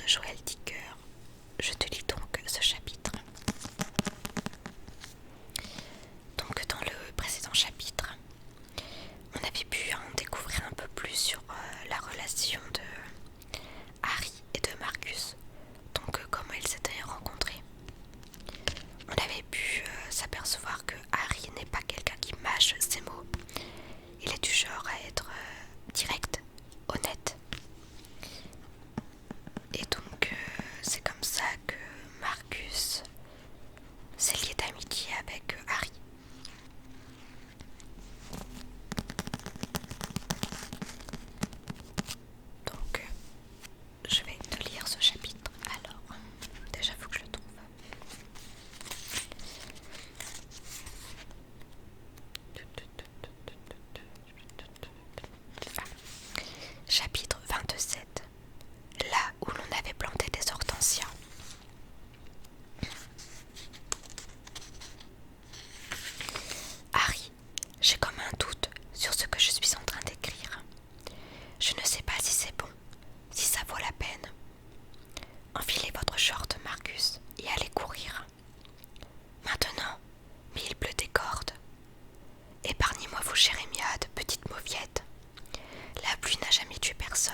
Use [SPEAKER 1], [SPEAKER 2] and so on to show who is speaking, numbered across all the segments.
[SPEAKER 1] Joël Dicker. Je te lis donc ce chapitre. Donc dans le précédent chapitre, on avait pu en découvrir un peu plus sur la relation de Harry et de Marcus. Donc comment ils s'étaient rencontrés. On avait pu s'apercevoir que Harry n'est pas quelqu'un qui mâche ses mots. Il est du genre à être direct, honnête. Et donc c'est comme ça que Marcus s'est lié d'amitié avec Harry. Donc je vais te lire ce chapitre. Alors, déjà faut que je le trouve. Chapitre 27. Là où l'on avait planté des hortensias. Harry, j'ai comme un doute sur ce que je suis en train d'écrire. Je ne sais pas si c'est bon, si ça vaut la peine. Enfilez votre short, Marcus, et allez courir. Maintenant, mais il pleut des cordes. Épargnez-moi vos jérémiades, petite mauviette. La pluie n'a jamais tué personne.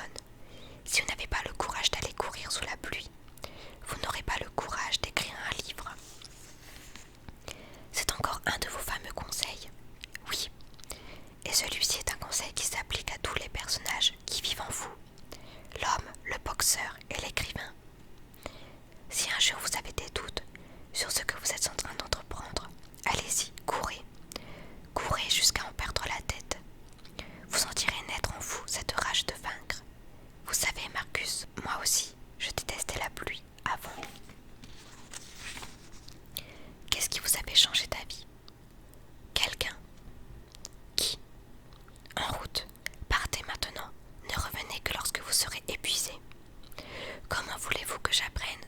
[SPEAKER 1] Si vous n'avez pas le courage d'aller courir sous la pluie, vous n'aurez pas le courage d'écrire un livre. C'est encore un de vos fameux conseils. Oui, et celui-ci est un conseil qui s'applique à tous les personnages qui vivent en vous. L'homme, le boxeur et l'écrivain. Si un jour vous avez des doutes sur ce que vous êtes en train d'entreprendre, allez-y, courez. Courez jusqu'à en perdre la tête. Vous sentirez naître en vous cette rage de vaincre. Vous savez, Marcus, moi aussi, je détestais la pluie avant. Qu'est-ce qui vous avait changé ta vie? Quelqu'un? Qui? En route, partez maintenant, ne revenez que lorsque vous serez épuisé. Comment voulez-vous que j'apprenne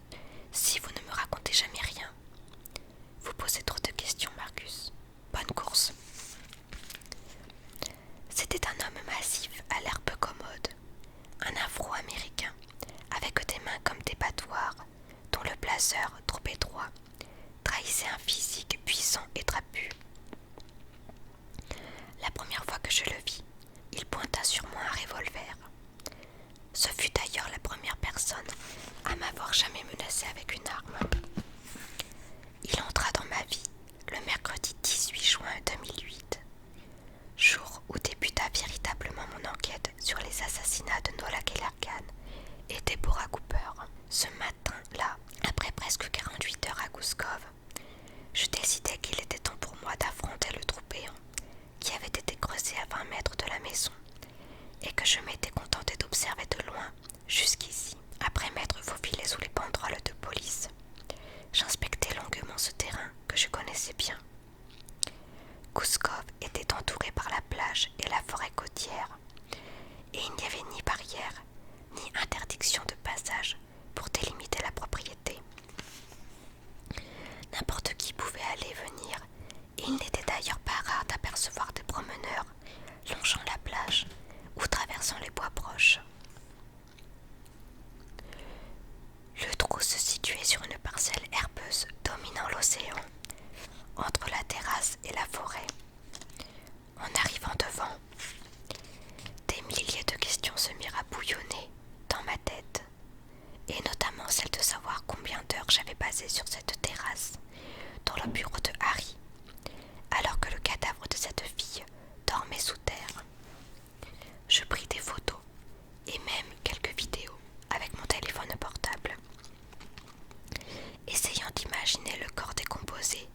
[SPEAKER 1] si vous ne me racontez jamais rien? Vous posez trop de questions, Marcus. Bonne course. C'était un homme massif, à l'air peu commode, un afro-américain, avec des mains comme des battoirs, dont le blazer, trop étroit, trahissait un physique puissant et trapu. La première fois que je le vis, il pointa sur moi un revolver. Ce fut d'ailleurs la première personne à m'avoir jamais menacé avec une arme. Il entra dans ma vie le mercredi 18 juin 2008, jour où débuta véritablement mon enquête sur les assassinats de Nola Kellergan et Deborah Cooper. Ce matin-là, après presque 48 heures à Gouskov, je décidai qu'il était temps pour moi d'affronter le trou béant qui avait été creusé à 20 mètres de la maison et que je m'étais contenté d'observer de loin jusqu'ici. Après m'être faufilé sous les banderoles de police, j'inspectais longuement ce terrain que je connaissais bien. Gouskov était entouré par la plage et la forêt côtière, et il n'y avait ni barrière, ni interdiction de passage pour délimiter la propriété. N'importe qui pouvait aller et venir, et il n'était d'ailleurs pas rare d'apercevoir des promeneurs longeant la plage ou traversant les bois proches. Le trou se situait sur une parcelle herbeuse dominant l'océan, entre la terrasse et la forêt. En arrivant devant, des milliers de questions se mirent à bouillonner dans ma tête, et notamment celle de savoir combien d'heures j'avais passé sur cette terrasse, dans le bureau de Harry, alors que le cadavre de cette fille dormait sous terre. Je pris des photos et même quelques vidéos avec mon téléphone portable, essayant d'imaginer le corps décomposé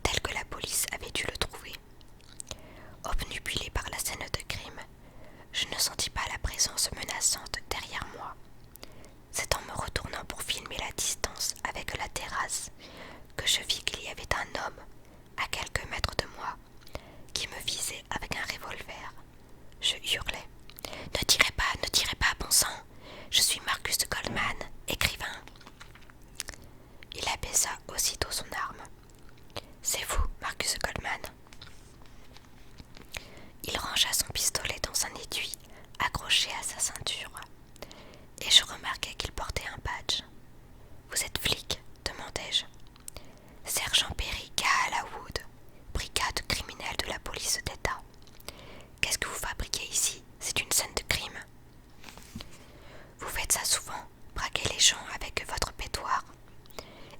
[SPEAKER 1] tel que la police avait dû le trouver. Obnubilé par la scène de crime, je ne sentis pas la présence menaçante derrière moi. C'est en me retournant pour filmer la distance avec la terrasse que je vis qu'il y avait un homme à quelques mètres de moi qui me visait avec un revolver. Je hurlai. Ne tirez pas, bon sang! Je suis Marcus Goldman, écrivain. Il abaissa aussitôt son arme. C'est vous, Marcus Goldman. Il rangea son pistolet dans un étui accroché à sa ceinture et je remarquai qu'il portait un badge. « Vous êtes flic ?» demandai-je. « Sergent Perry Galawood, brigade criminelle de la police d'État. Qu'est-ce que vous fabriquez ici? C'est une scène de crime. » « Vous faites ça souvent, braquer les gens avec votre pétoire.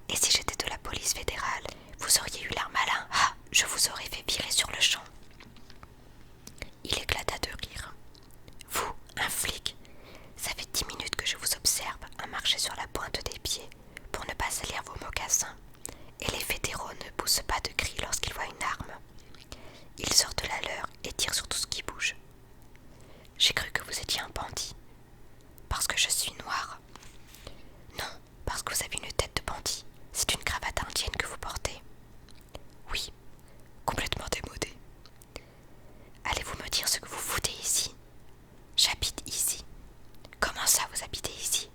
[SPEAKER 1] Et si j'étais de la police fédérale, vous auriez eu l'air malin. Ah, je vous aurais fait virer sur le champ. » Il éclata de rire. « Vous, un flic, ça fait 10 minutes que je vous observe à marcher sur la pointe des pieds pour ne pas salir vos mocassins. Et les fédéraux ne poussent pas de cris lorsqu'ils voient une arme. Ils sortent la leur et tirent sur tout ce qui bouge. J'ai cru que vous étiez un bandit. Parce que je suis noire. Non, parce que vous avez une tête de bandit. C'est une cravate indienne que vous portez. Oui, complètement démodée. Allez-vous me dire ce que vous foutez ici? J'habite ici. Comment ça, vous habitez ici?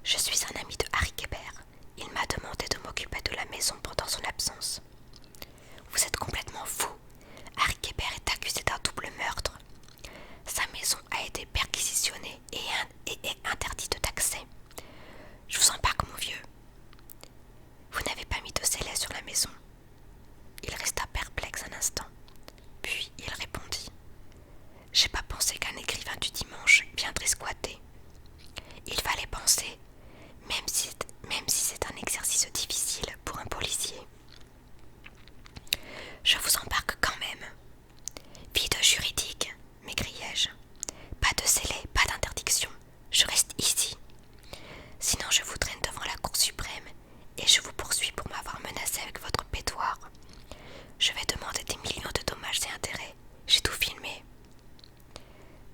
[SPEAKER 1] Je suis un ami de Harry Kéber. Il m'a demandé de m'occuper de la maison pendant son absence. Vous êtes complètement fou. Harry Kéber est accusé d'un double meurtre. Sa maison a été perquisitionnée et est interdite d'accès. Je vous embarque, mon vieux. Vous n'avez pas mis de scellé sur la maison. Il resta perplexe un instant. Puis il répondit. J'ai pas pensé qu'un écrivain du dimanche viendrait squatter. Il fallait penser, même si c'est un exercice difficile pour un policier. Je vous embarque quand même. Vide juridique, m'écriai-je. Pas de scellé, pas d'interdiction. Je reste ici. Sinon je vous traîne devant la Cour suprême et je vous poursuis pour m'avoir menacé avec votre pétoire. Je vais demander des millions de dommages et intérêts. J'ai tout filmé.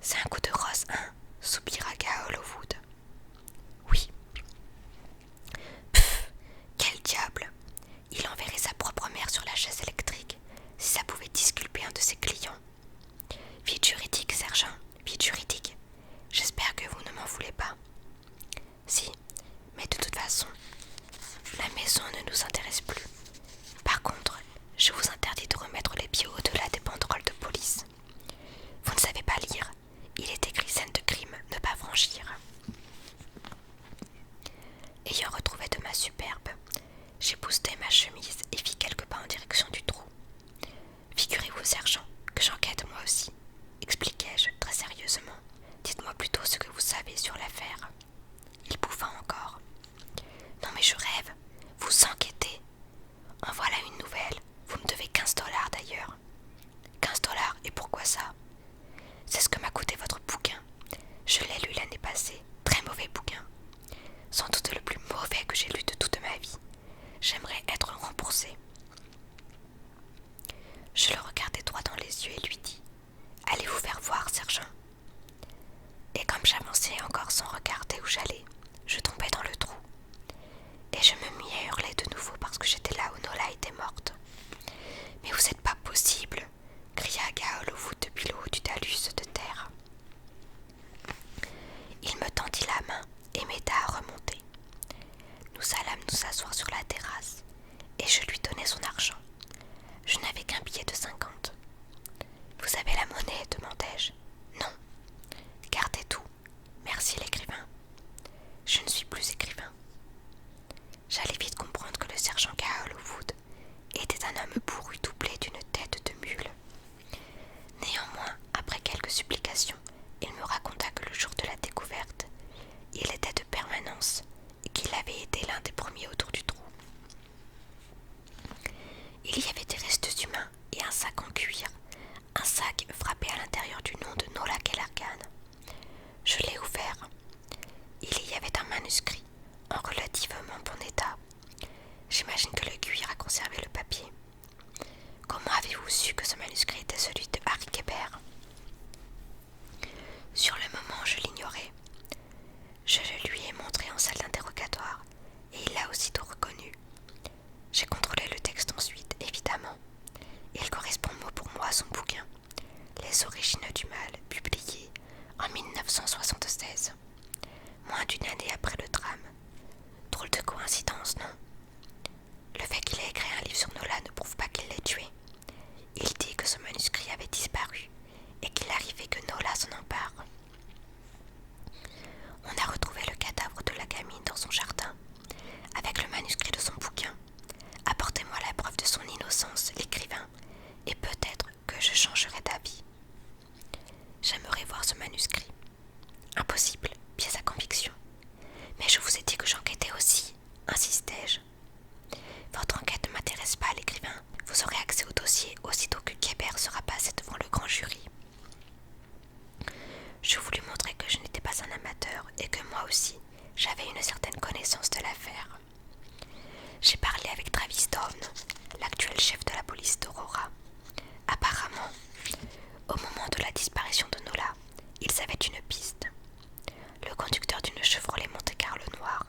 [SPEAKER 1] C'est un coup de rose, hein? Soupira Galawood. Oui. Pfff, quel diable! Il enverrait sa propre mère sur la chaise électrique si ça pouvait disculper un de ses clients. Vide juridique, sergent, vide juridique. J'espère que vous ne m'en voulez pas. Si, mais de toute façon, la maison ne nous intéresse plus. Par contre, je vous interdis de remettre les pieds au-delà des banderoles de police. Vous ne savez pas lire. Il est écrit scène de crime, ne pas franchir. Ayant retrouvé de ma superbe, j'ai boosté ma chemise et fis quelques pas en direction du trou. Figurez-vous, sergent, que j'enquête moi aussi, expliquai-je très sérieusement. Dites-moi plutôt ce que vous savez sur l'affaire. Il bouffa encore. Non mais je rêve, vous enquêtez. En voilà une nouvelle, vous me devez 15 $ d'ailleurs. 15 $, et pourquoi ça? C'est ce que m'a coûté votre bouquin. Je l'ai lu l'année passée, très mauvais bouquin. Sans doute le plus mauvais que j'ai lu de toute ma vie. J'aimerais être remboursé. Je le regardai droit dans les yeux et lui dis « Allez vous faire voir, sergent ?» Et comme j'avançais encore sans regarder où j'allais, je tombais dans le trou. Et je me mis à hurler de nouveau parce que j'étais là où Nola était morte. « Mais vous n'êtes pas possible !» cria Galawood depuis le haut du talus de terre. Il me tendit la main et m'aida à remonter. Nous allâmes nous asseoir sur la terrasse et je lui donnai son argent. Je n'avais qu'un billet de 50. « Vous avez la monnaie ?» demandai-je. « Non. » « Gardez tout. Merci l'écrivain. » « Je ne suis plus écrivain. » J'allais vite comprendre que le sergent Galawood était un homme bourru doublé d'une tête de mule. Néanmoins, après quelques supplications, il me raconta que le jour de la découverte, il était de permanence et qu'il avait été l'un des premiers autour du trou. Il y avait des restes humains et un sac en cuir, un sac frappé à l'intérieur du nom de Nola Kellergan. Je l'ai ouvert. Il y avait un manuscrit en relativement bon état. J'imagine que le cuir a conservé le papier. Comment avez-vous su que ce manuscrit était celui de Harry Kéber? Sur le moment, je l'ignorais. Je le lui ai montré en salle d'interrogatoire et il l'a aussitôt reconnu. J'ai contrôlé le texte ensuite, évidemment. Il correspond mot pour mot à son bouquin, Les origines du mal, publié en 1976, moins d'une année après le drame. Drôle de coïncidence, non? Le fait qu'il ait écrit un livre sur Nola ne prouve pas qu'il l'ait tué. Il dit que ce manuscrit avait disparu et qu'il arrivait que Nola s'en empare. voulu montrer que je n'étais pas un amateur et que moi aussi, j'avais une certaine connaissance de l'affaire. J'ai parlé avec Travis Dawn, l'actuel chef de la police d'Aurora. Apparemment, au moment de la disparition de Nola, ils avaient une piste. Le conducteur d'une Chevrolet Monte-Carlo noire.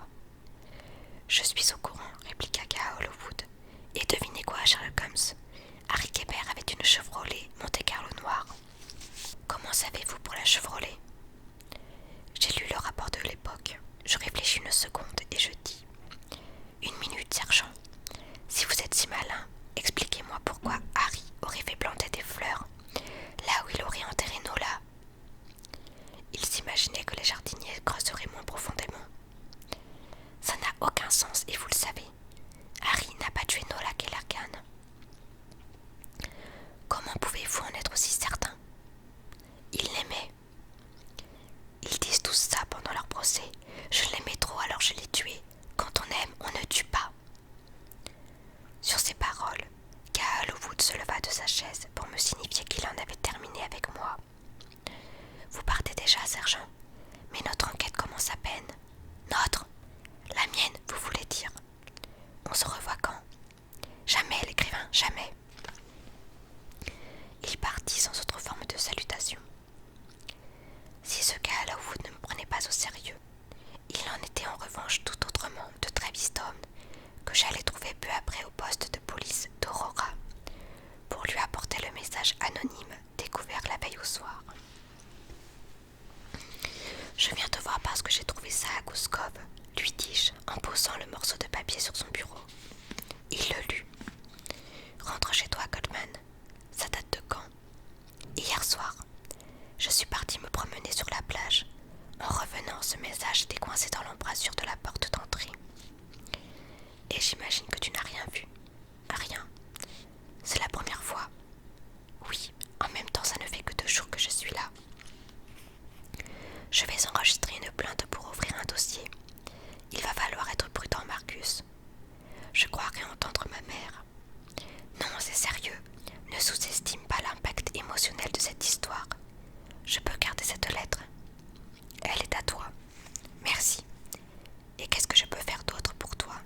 [SPEAKER 1] Je suis au courant, répliqua K.A. Hollowwood. Et devinez quoi, Sherlock Holmes? Harry Kéber avait une Chevrolet Monte-Carlo noire. Comment savez-vous pour la Chevrolet? J'ai lu le rapport de l'époque. Je réfléchis une seconde et je dis: Une minute, sergent. Si vous êtes si malin, expliquez-moi pourquoi Harry aurait fait planter des fleurs là où il aurait enterré Nola. Il s'imaginait que les jardiniers creuseraient moins profondément. Ça n'a aucun sens et vous le savez. Harry n'a pas tué Nola Kellergan. Comment pouvez-vous en être aussi certain? Il l'aimait. Ils disent tous ça pendant leur procès. Je l'aimais trop alors je l'ai tué. Quand on aime, on ne tue pas. Sur ces paroles, K.A. Hollowwood se leva de sa chaise pour me signifier qu'il en avait terminé avec moi. Vous partez déjà, sergent, mais notre enquête commence à peine. Notre? La mienne, vous voulez dire? On se revoit quand? Jamais, l'écrivain, jamais. Il partit sans autre forme de salutation. Si ce K.A. Hollowwood ne me prenait pas au sérieux, il en était en revanche tout autrement de Travis Dawn, que j'allais trouver peu après au poste de police d'Aurora, pour lui apporter le message anonyme découvert la veille au soir. Je viens te voir parce que j'ai trouvé ça à Gouskov, lui dis-je en posant le morceau de papier sur son bureau. Il le lut. Rentre chez toi, Goldman. Ça date de quand? Hier soir. Je suis partie me promener sur la plage. En revenant, ce message était coincé dans l'embrasure de la porte d'entrée. Et j'imagine que tu n'as rien vu. Rien. C'est la première fois. Oui, en même temps, ça ne fait que 2 jours que je suis là. Je vais enregistrer une plainte pour ouvrir un dossier. Il va falloir être prudent, Marcus. Je croirais entendre ma mère. Non, c'est sérieux. Ne sous-estime pas l'impact émotionnel de cette histoire. Je peux garder cette lettre. Elle est à toi. Merci. Et qu'est-ce que je peux faire d'autre pour toi?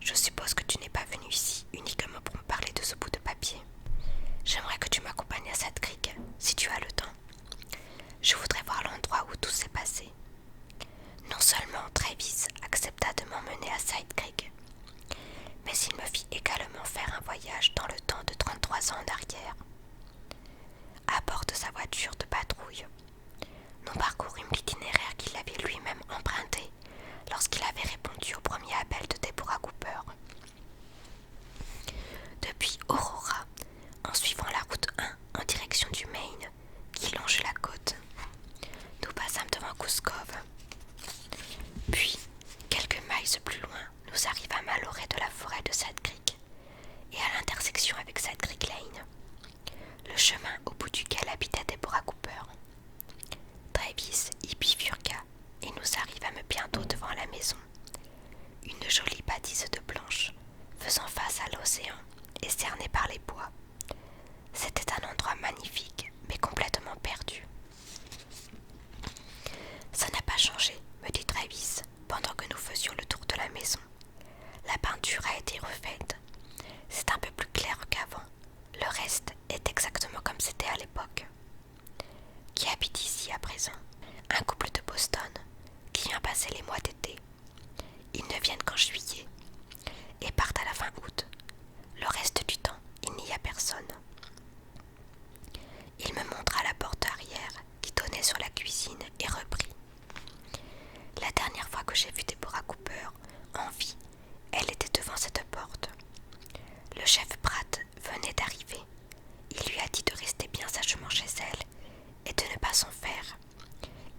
[SPEAKER 1] Je suppose que tu n'es pas venu ici uniquement pour me parler de ce bout de papier. J'aimerais que tu m'accompagnes à cette crique, si tu as le temps. Je voudrais voir l'endroit où tout s'est passé. Non seulement Travis accepta de m'emmener à Side Creek, mais il me fit également faire un voyage dans le temps de 33 ans en arrière. À bord de sa voiture de patrouille, nous parcourûmes l'itinéraire qu'il avait lui-même emprunté lorsqu'il avait répondu au premier appel de Deborah Cooper. Depuis Aurora, en suivant la route 1 en direction du Maine, qui longe la côte, nous passâmes devant Gouskov. Puis, quelques miles plus loin, nous arrivâmes à l'orée de la forêt de Sad Creek et à l'intersection avec Sad Creek Lane, le chemin au bout duquel habitait Deborah Cooper. Travis y bifurqua et nous arrivâmes bientôt devant la maison, une jolie bâtisse de planches faisant face à l'océan et cernée par les bois. C'était un endroit magnifique mais complètement perdu. Ça n'a pas changé, me dit Travis, pendant que nous faisions le tour de la maison. La peinture a été refaite. C'est un peu plus clair qu'avant. Le reste est exactement comme c'était à l'époque. Qui habite ici à présent? Un couple de Boston, qui vient passer les mois d'été. Ils ne viennent qu'en juillet et partent à la fin août. Le reste du temps, il n'y a personne. Il me montra la porte arrière qui donnait sur la cuisine et reprit. La dernière fois que j'ai vu Deborah Cooper en vie, elle était devant cette porte. Le chef Pratt venait d'arriver. Il lui a dit de rester bien sagement chez elle et de ne pas s'en faire.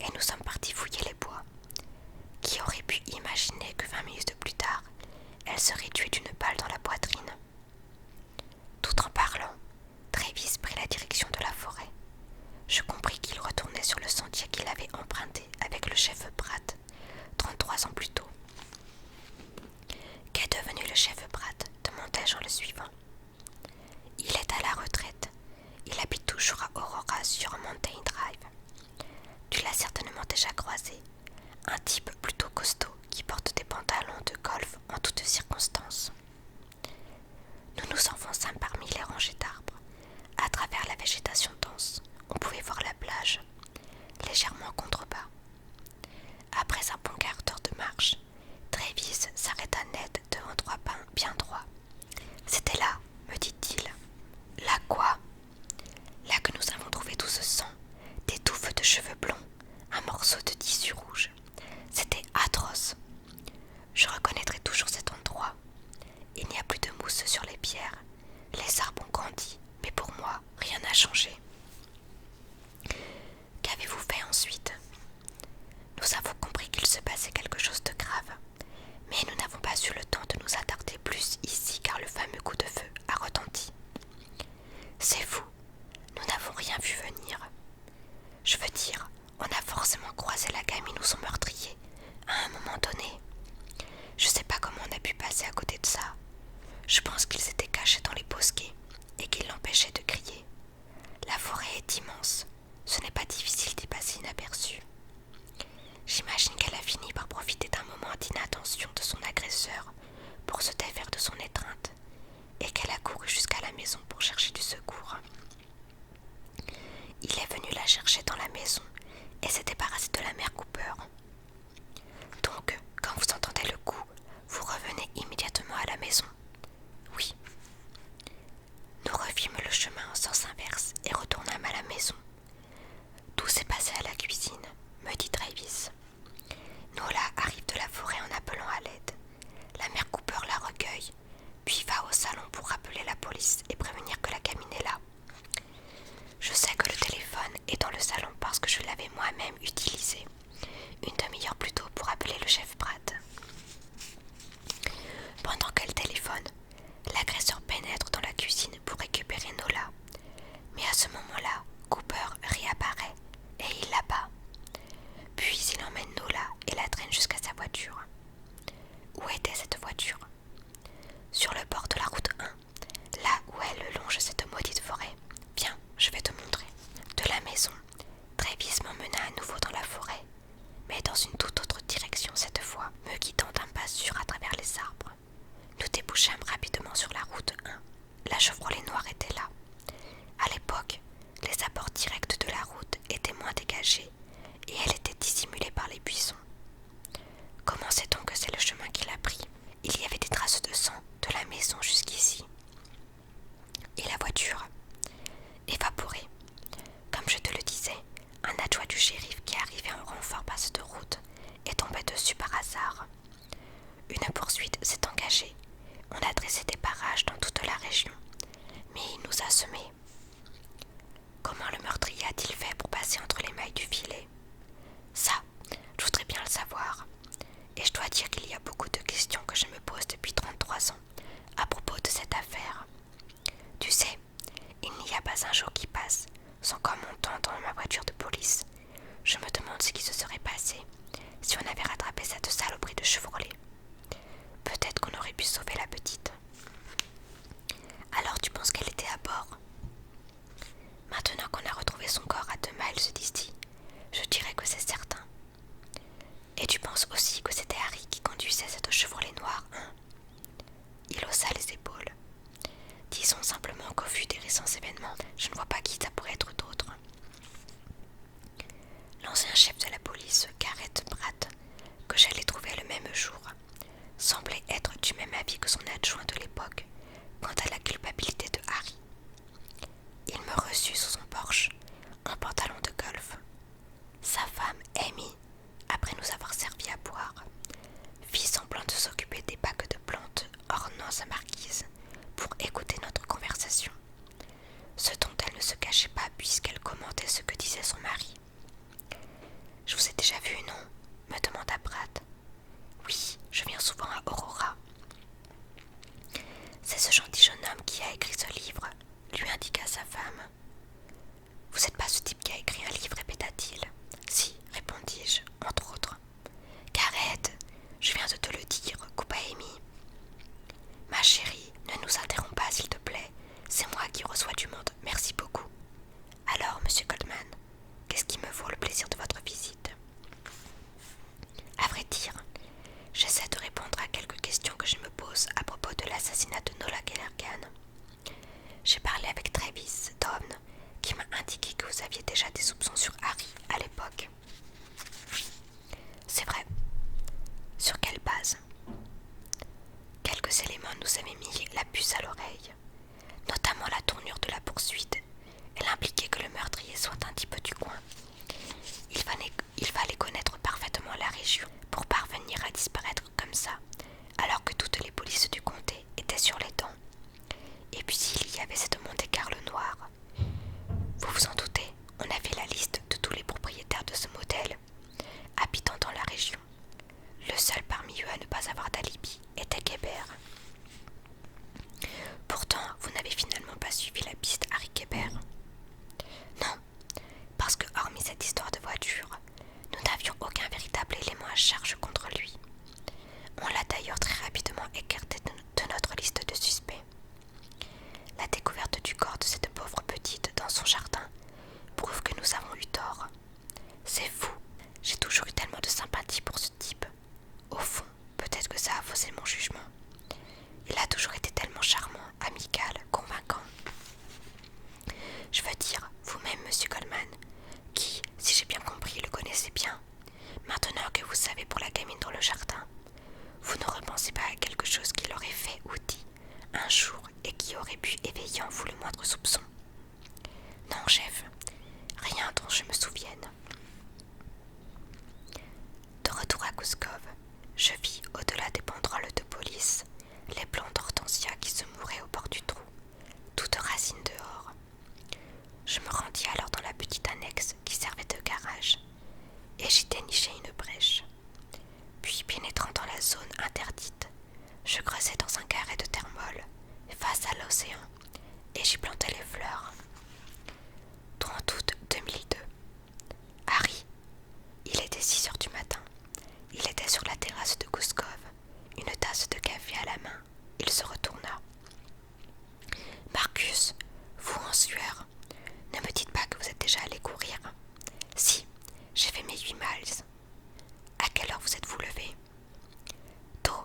[SPEAKER 1] Et nous sommes partis fouiller les bois. Qui aurait pu imaginer que 20 minutes plus tard, elle serait tuée d'une balle dans la poitrine? Tout en parlant, Travis prit la direction de la forêt. Je compris qu'il retournait sur le sentier qu'il avait emprunté déjà croisé. Un type plutôt costaud qui porte des pantalons de golf en toutes circonstances. Nous nous enfonçâmes parmi les rangées d'arbres. À travers la végétation dense, on pouvait voir la plage, légèrement en contrebas. Après un bon quart d'heure de marche, Travis s'arrêta net devant 3 pins bien droits. C'était là, me dit-il. Là quoi? Là que nous avons trouvé tout ce sang, des touffes de cheveux blonds, un morceau de tissu rouge. C'était atroce. Je reconnaîtrai toujours cet endroit. Il n'y a plus de mousse sur les pierres. Les arbres ont grandi, mais pour moi, rien n'a changé. Qu'avez-vous fait ensuite? Nous avons compris qu'il se passait quelque chose de grave, mais nous n'avons pas eu le temps de nous attarder plus ici car le fameux coup de feu a retenti. C'est fou, nous n'avons rien vu venir. Je veux dire, on a forcément croisé la gamine ou son meurtrier à un moment donné. Je sais pas comment on a pu passer à côté de ça. Je pense qu'ils étaient cachés dans les bosquets et qu'ils l'empêchaient de crier. La forêt est immense, ce n'est pas difficile d'y passer inaperçu. J'imagine qu'elle a fini par profiter d'un moment d'inattention de son agresseur pour se défaire de son étreinte et qu'elle a couru jusqu'à la maison pour chercher du secours. Il est venu la chercher dans la maison et s'est débarrassé de la mère Cooper. Donc, quand vous entendez le coup, vous revenez immédiatement à la maison. Oui. Nous revîmes le chemin en sens inverse et retournâmes à la maison. Tout s'est passé à la cuisine, me dit Travis. Nola arrive de la forêt en appelant à l'aide. La mère Cooper la recueille, puis va au salon pour rappeler la police et prévenir que la gamine est là. Je sais que le téléphone est dans le salon parce que je l'avais moi-même utilisé, une demi-heure plus tôt pour appeler le chef Pratt. Pendant qu'elle téléphone, l'agresseur pénètre dans la cuisine pour récupérer Nola. Mais à ce moment-là, Cooper réapparaît et il la bat. Puis il emmène Nola et la traîne jusqu'à sa voiture. Où était cette voiture? Sur le bord de la route 1, là où elle longe cette maudite forêt. Viens, je vais te montrer. De la maison, Travis m'emmena à nouveau dans la forêt, mais dans une toute autre direction cette fois, me guidant d'un pas sûr à travers les arbres. Nous débouchâmes rapidement sur la route 1. La Chevrolet noire était là. À l'époque, les abords directs de la route étaient moins dégagés et elle était dissimulée par les buissons. Comment sait-on que c'est le chemin qu'il a pris? Il y avait des traces de sang de la maison jusqu'ici. Et la voiture? Évaporée. Comme je te le disais, un adjoint du shérif qui arrivait en renfort par cette route est tombé dessus par hasard. Une poursuite s'est engagée. On a dressé des barrages dans toute la région, mais il nous a semés. Comment le meurtrier a-t-il fait pour passer entre les mailles du filet? Ça, je voudrais bien le savoir. Et je dois dire qu'il y a beaucoup de questions que je me pose depuis 33 ans à propos de cette affaire. Tu sais, il n'y a pas un jour qui passe sans qu'en montant dans ma voiture de police, je me demande ce qui se serait passé si on avait rattrapé cette saloperie de Chevrolet. Peut-être qu'on aurait pu sauver la petite. Alors tu penses qu'elle était à bord? Maintenant qu'on a retrouvé son corps à 2 miles d'ici, je dirais que c'est certain. Et tu penses aussi que c'était Harry qui conduisait cette Chevrolet noire, hein? Il haussa les épaules. Disons simplement qu'au vu des récents événements, je ne vois pas qui ça pourrait être d'autre. L'ancien chef de la police, Garrett Pratt, que j'allais trouver le même jour, semblait être du même avis que son adjoint de l'époque quant à la culpabilité de Harry. Il me reçut sous son porche, en pantalon de golf. Sa femme, Amy, après nous avoir servi à boire, fit semblant de s'occuper des bacs de plantes ornant sa marquise pour écouter notre conversation, ce dont elle ne se cachait pas puisqu'elle commentait ce que disait son mari. « Je vous ai déjà vu, non ?» me demanda Pratt. « Oui, je viens souvent à Aurora. » « C'est ce gentil jeune homme qui a écrit ce livre, lui indiqua sa femme. « Vous j'y dénichai une brèche. Puis, pénétrant dans la zone interdite, je creusai dans un carré de terre molle, face à l'océan, et j'y plantai les fleurs. 30 août 2002. Harry. Il était 6 heures du matin. Il était sur la terrasse de Gouskov, une tasse de café à la main. Il se retourna. Marcus, vous en sueur, ne me dites pas que vous êtes déjà allé courir. Si, j'ai fait mes 8 miles. À quelle heure vous êtes-vous levé? Tôt,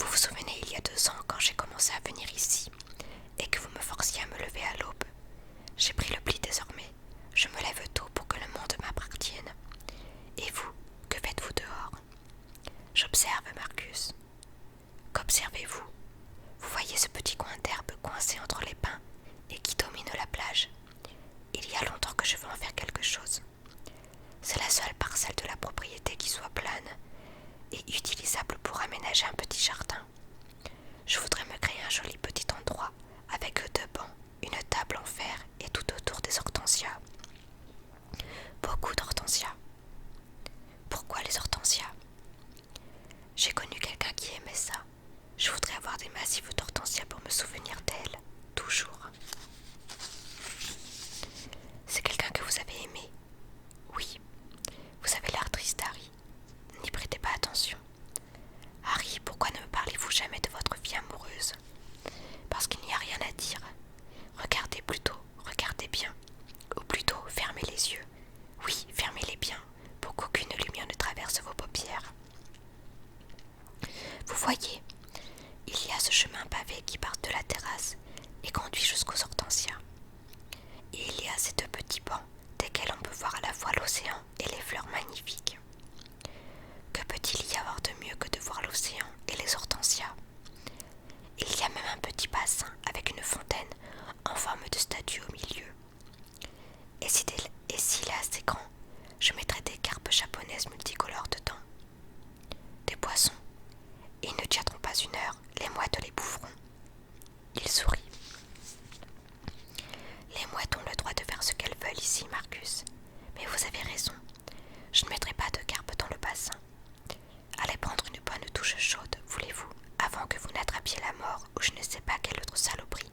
[SPEAKER 1] vous vous souvenez il y a 2 ans quand j'ai commencé à venir ici et que vous me forciez à me lever à l'aube. J'ai pris le pli désormais. Je me lève tôt pour que le monde m'appartienne. Et vous, que faites-vous dehors? J'observe, Marcus. Qu'observez-vous? Vous voyez ce petit coin d'herbe coincé entre les pins et qui domine la plage? Il y a longtemps que je veux en faire quelque chose. C'est la seule parcelle de la propriété qui soit plane et utilisable pour aménager un petit jardin. Je voudrais me créer un joli petit endroit avec 2 bancs, une table en fer et tout autour des hortensias. Beaucoup d'hortensias. Pourquoi les hortensias? J'ai connu quelqu'un qui aimait ça. Je voudrais avoir des massifs d'hortensias pour me souvenir d'elle, toujours. C'est quelqu'un que vous avez aimé? Oui. Vous avez l'air triste, Harry. N'y prêtez pas attention. Harry, pourquoi ne me parlez-vous jamais de votre vie amoureuse? Parce qu'il n'y a rien à dire. Regardez plutôt, regardez bien. Ou plutôt, fermez les yeux. Oui, fermez-les bien, pour qu'aucune lumière ne traverse vos paupières. Vous voyez, il y a ce chemin pavé qui part de la terrasse et conduit jusqu'aux hortensias. Et il y a ces 2 petits bancs desquels on peut voir à la fois l'océan et les fleurs magnifiques. Que peut-il y avoir de mieux que de voir l'océan et les hortensias? Il y a même un petit bassin avec une fontaine en forme de statue au milieu. Et s'il est assez grand, je mettrai des carpes japonaises multicolores dedans. Des poissons. Ils ne tiendront pas 1 heure, les mouettes les boufferont. Il sourit. Les mouettes ont le droit de faire ce qu'elles veulent ici, Marcus. Mais vous avez raison. Je ne mettrai pas de carpes dans le bassin. Allez prendre une bonne douche chaude, voulez-vous, avant que vous n'attrapiez la mort ou je ne sais pas quelle autre saloperie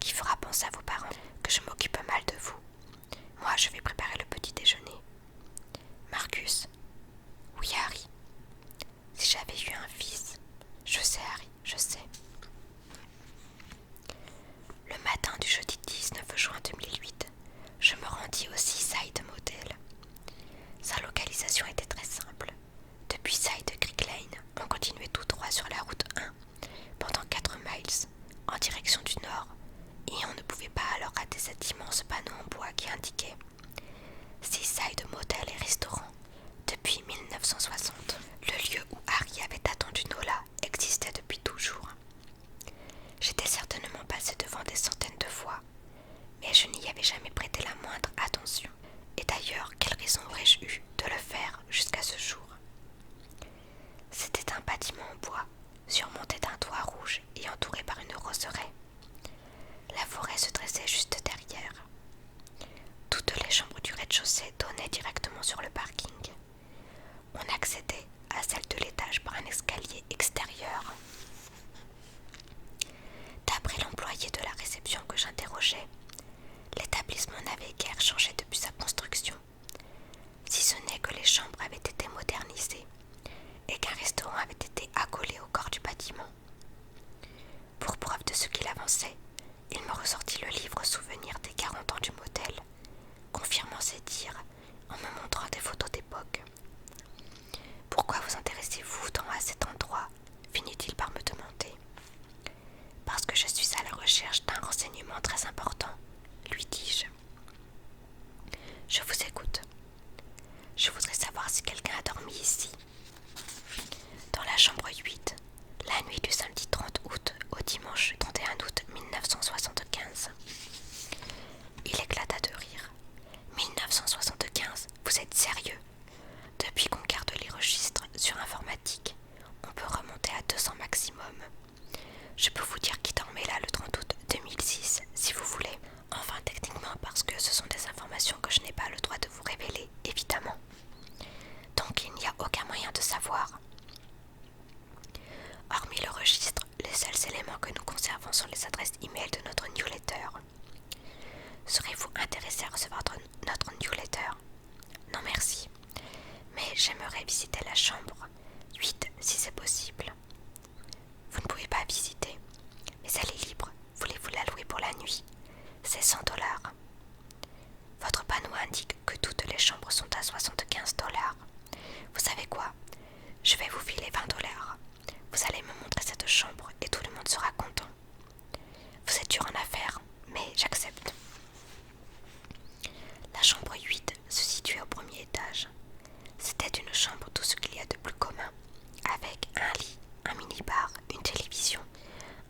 [SPEAKER 1] qui fera penser à vos parents que je m'occupe mal de vous. Moi, je vais préparer le petit déjeuner. Marcus. Oui, Harry. Si j'avais eu un fils. Je sais, Harry, je sais. Le matin du jeudi 19 juin 2008, je me rendis au Seaside Motel. Sa localisation était très simple. Depuis Side Creek Lane, on continuait tout droit sur la route 1 pendant 4 miles en direction du nord et on ne pouvait pas alors rater cet immense panneau en bois qui indiquait Seaside Motel et Restaurant depuis 1960. Le lieu où Harry avait attendu Nola existait depuis toujours. J'étais certainement passé devant des centaines de fois, mais je n'y avais jamais prêté la moindre attention. Et d'ailleurs, quelle raison aurais-je eu de le faire jusqu'à ce jour? C'était un bâtiment en bois, surmonté d'un toit rouge et entouré par une roseraie. La forêt se dressait juste derrière. Toutes les chambres du rez-de-chaussée donnaient directement sur le parking. On accédait à celle de l'étage par un escalier extérieur. D'après l'employé de la réception que j'interrogeais, l'établissement n'avait guère changé depuis sa construction, si ce n'est que les chambres avaient été modernisées et qu'un restaurant avait été accolé au corps du bâtiment. Pour preuve de ce qu'il avançait, il me ressortit le livre souvenir des 40 ans du motel, confirmant ses dires en me montrant des photos d'époque. « Pourquoi vous intéressez-vous tant à cet endroit ?» finit-il par me demander. « Parce que je suis à la recherche d'un renseignement très important, lui dis-je. Je vous écoute. Je voudrais savoir si quelqu'un a dormi ici. Dans la chambre 8, la nuit du samedi 30 août au dimanche 31 août 1975. Il éclata de rire. 1975, vous êtes sérieux? Depuis qu'on garde les registres sur informatique, on peut remonter à 200 maximum. Je peux vous dire qui dormait là le 30 août 2006, si vous voulez. Enfin, techniquement, parce que ce sont des informations que je n'ai pas le droit de vous révéler, évidemment. sont les adresses e-mail de notre newsletter. Serez-vous intéressé à recevoir notre newsletter? Non merci, mais j'aimerais visiter la chambre 8 si c'est possible. Vous ne pouvez pas visiter, mais elle est libre. Voulez-vous la louer pour la nuit? C'est 100 $. Votre panneau indique que toutes les chambres sont à 75 $. Vous savez quoi? Je vais vous filer 20 $. Vous allez me montrer cette chambre et tout le monde sera content. Vous êtes dur en affaires, mais j'accepte. La chambre 8 se situait au premier étage. C'était une chambre, tout ce qu'il y a de plus commun, avec un lit, un mini-bar, une télévision,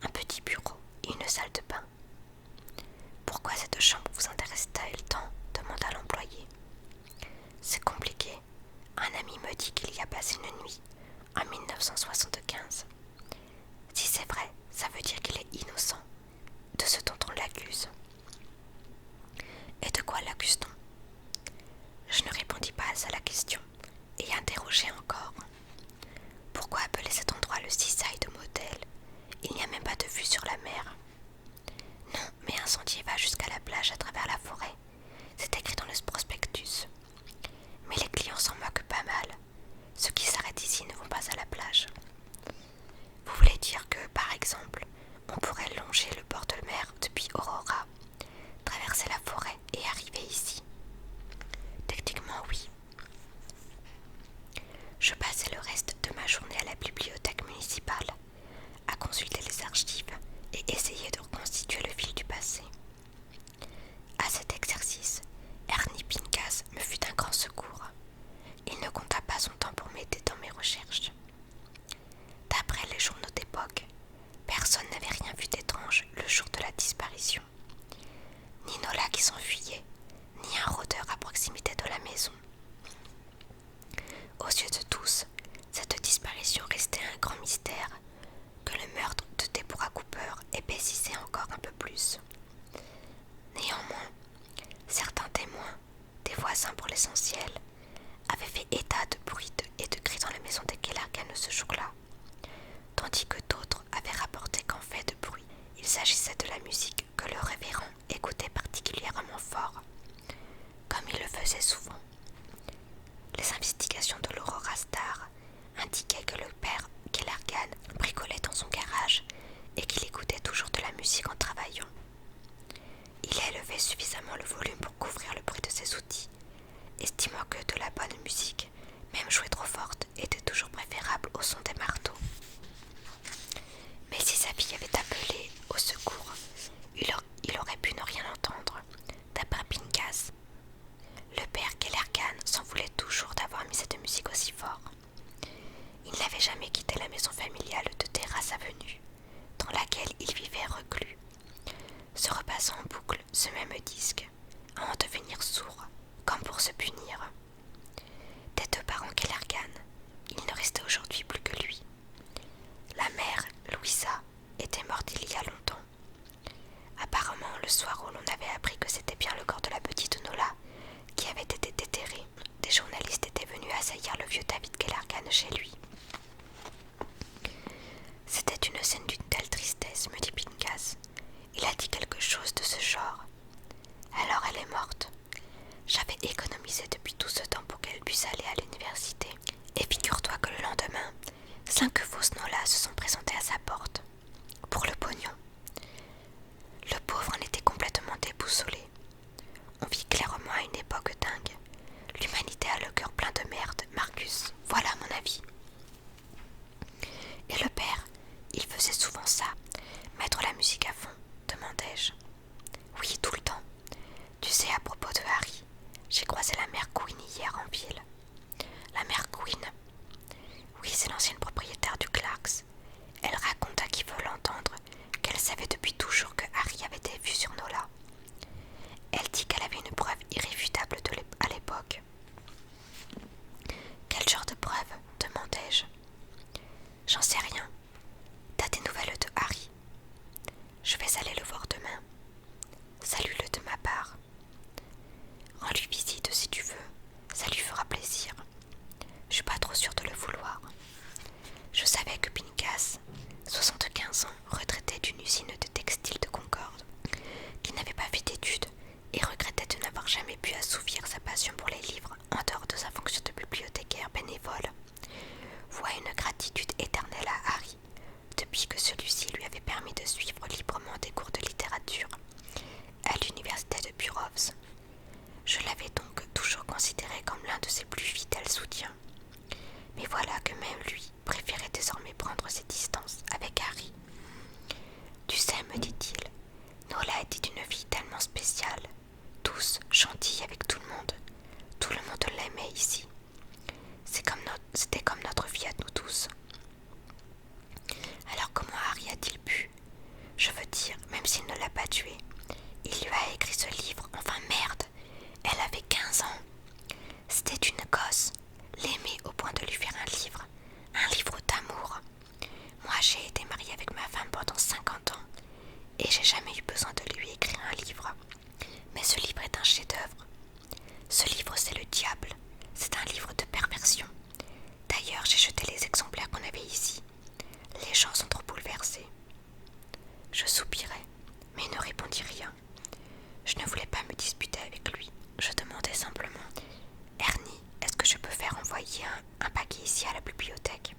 [SPEAKER 1] un petit bureau et une salle de bain. Pourquoi cette chambre vous intéresse-t-elle tant? Demanda l'employé. C'est compliqué. Un ami me dit qu'il y a passé une nuit en 1975. Si c'est vrai, ça veut dire qu'il est innocent de ce dont on l'accuse. Et de quoi l'accuse-t-on? Je ne répondis pas à la question et interrogeai encore. Pourquoi appeler cet endroit le Seaside Motel? Il n'y a même pas de vue sur la mer. Non, mais un sentier va jusqu'à la plage à travers la forêt. C'est écrit dans le prospectus. Mais les clients s'en moquent pas mal. Ceux qui s'arrêtent ici ne vont pas à la plage. Vous voulez dire que, par exemple, on pourrait longer le bord de mer depuis Aurora, traverser la forêt et arriver ici? Techniquement, oui. Je passais le reste de ma journée à la bibliothèque municipale, à consulter les archives et essayer de reconstituer le fil du passé. À cet exercice, Ernie Pinkas me fut d'un grand secours. Il ne compta pas son temps pour m'aider dans mes recherches. D'après les journaux d'époque, personne n'avait rien vu d'étrange le jour de la disparition. Ni Nola qui s'enfuyait, ni un rôdeur à proximité de la maison. Aux yeux de tous, cette disparition restait un grand mystère que le meurtre de Deborah Cooper épaississait encore un peu plus. Néanmoins, certains témoins, des voisins pour l'essentiel, avaient fait état de bruit et de cris dans la maison des Kellergan ce jour-là, tandis que d'autres avaient rapporté qu'en fait de bruit, il s'agissait de la musique que le révérend écoutait particulièrement fort, comme il le faisait souvent. Les investigations de l'Aurora Star indiquaient que le père Kellergan bricolait dans son garage et qu'il écoutait toujours de la musique en travaillant. Il élevait suffisamment le volume pour couvrir le bruit de ses outils, estimant que de la bonne musique, même jouée trop forte, était toujours préférable au son des marteaux. Mais si sa fille avait appelé au secours, il aurait pu ne rien entendre, d'après Pinkas. Le père Kellergan s'en voulait toujours d'avoir mis cette musique aussi fort. Il n'avait jamais quitté la maison familiale de Terrace Avenue, dans laquelle il vivait reclus, se repassant en boucle ce même disque, à en devenir sourd, comme pour se punir. Des deux parents Kellergan, il ne restait aujourd'hui plus que lui. La mère, Louisa, était morte il y a longtemps. Apparemment, le soir où l'on avait appris que c'était bien le corps de la petite Nola qui avait été déterré, des journalistes étaient venus assaillir le vieux David Kellergan chez lui. C'était une scène d'une telle tristesse, me dit Pinkas. Il a dit quelque chose de ce genre. Alors elle est morte. J'avais économisé depuis tout ce temps pour qu'elle puisse aller à l'université. Et figure-toi que le lendemain, 5 fausses Nola se sont présentées à sa porte. Pour le pognon. Le pauvre en était complètement déboussolé. On vit clairement à une époque dingue. L'humanité a le cœur plein de merde, Marcus. Voilà mon avis. Et le père, il faisait souvent ça, mettre la musique à fond, demandai-je. Oui, tout le temps. Tu sais, à propos de Harry, j'ai croisé la mère Queen hier en ville. La mère Queen? Oui, c'est l'ancienne propriétaire du Clarks. Elle raconte à qui veut l'entendre qu'elle savait depuis toujours que Harry avait des vues sur Nola. Elle dit qu'elle avait une preuve irréfutable à l'époque. Quel genre de preuve? Demandai-je. J'en sais rien. T'as des nouvelles de Harry? Je vais aller le voir demain. Salue-le de ma part. Rends-lui visite si tu veux, ça lui fera plaisir. Je suis pas trop sûre de le vouloir. Je savais que Pinkas, 75 ans, retraité d'une usine de gratitude éternelle à Harry, depuis que celui-ci lui avait permis de suivre librement des cours de littérature à l'université de Burroughs. Je l'avais donc toujours considéré comme l'un de ses plus fidèles soutiens. Mais voilà que même lui préférait désormais prendre ses distances avec Harry. Tu sais, me dit-il, Nola était une fille tellement spéciale, douce, gentille avec tout le monde. Tout le monde l'aimait ici. C'était comme notre vie à nous tous. Alors comment Harry a-t-il pu? Je veux dire, même s'il ne l'a pas tué, il lui a écrit ce livre. Enfin merde, elle avait 15 ans. C'était une gosse. L'aimer au point de lui faire un livre d'amour. Moi j'ai été mariée avec ma femme pendant 50 ans et j'ai jamais eu besoin de lui écrire un livre. Mais ce livre est un chef-d'œuvre. Ce livre c'est le diable. C'est un livre de perversion. D'ailleurs j'ai jeté les exemplaires qu'on avait ici. Les gens sont trop bouleversés. Je soupirai, mais il ne répondit rien. Je ne voulais pas me disputer avec lui. Je demandais simplement: Ernie, est-ce que je peux faire envoyer un paquet ici à la bibliothèque?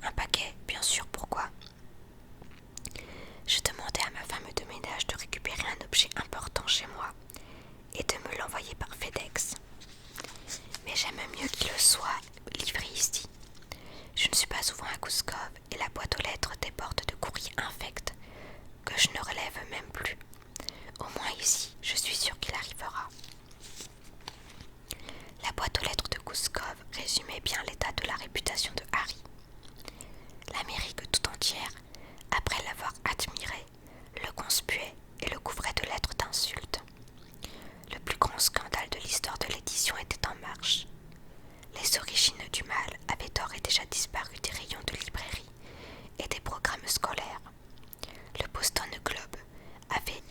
[SPEAKER 1] Un paquet, bien sûr, pourquoi? Je demandais à ma femme de ménage de récupérer un objet important chez moi et de me l'envoyer par FedEx. Mais j'aime mieux qu'il le soit livré ici. Je ne suis pas souvent à Gouskov et la boîte aux lettres déborde de courriers infects que je ne relève même plus. Au moins ici, je suis sûre qu'il arrivera. La boîte aux lettres de Gouskov résumait bien l'état de la réputation de Harry. L'Amérique tout entière, après l'avoir admiré, le conspuait et le couvrait de lettres d'insultes. Le plus grand scandale de l'histoire de l'édition était en marche. Les origines du mal avaient d'ores et déjà disparu des rayons de librairie et des programmes scolaires. Le Boston Globe avait